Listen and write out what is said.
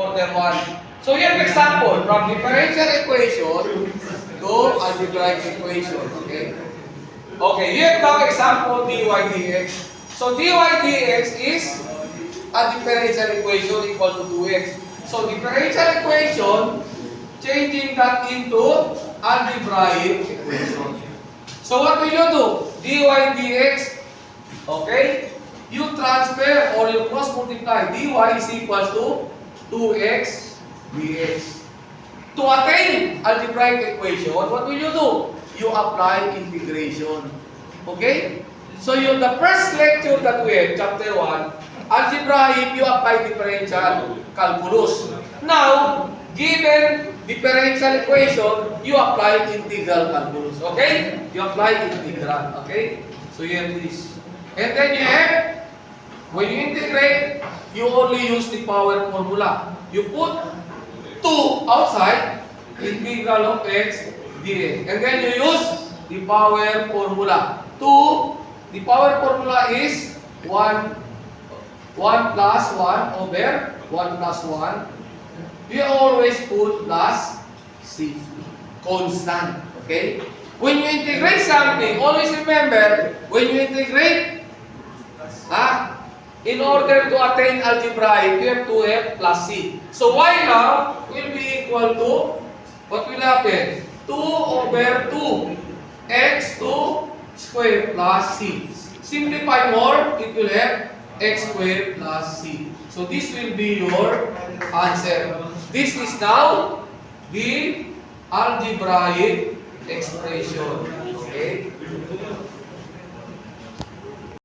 order 1. So you have example from differential equation to algebraic equation. Okay? Okay, you have now example dy dx. So dy dx is a differential equation equal to 2x. So differential equation, changing that into algebraic equation. So what will you do? dy dx, okay? You transfer or you cross multiply. dy is equals to 2x dx. To attain algebraic equation, what will you do? You apply integration. Okay? So the first lecture that we had, chapter 1, algebraic, you apply differential calculus. Now, given differential equation, you apply integral calculus. Okay? You apply integral. Okay? So you have this. And then you have, when you integrate, you only use the power formula. You put 2 outside, integral of x dx. And then you use the power formula. 2, the power formula is 1 plus 1 over 1 plus 1. You always put plus c. Constant. Okay? When you integrate something, always remember, when you integrate, in order to attain algebraic, you have to have plus c. So y now will be equal to, what will happen? 2 over 2 x2 squared plus c. Simplify more, it will have x squared plus c. So this will be your answer. This is now the algebraic expression. Okay?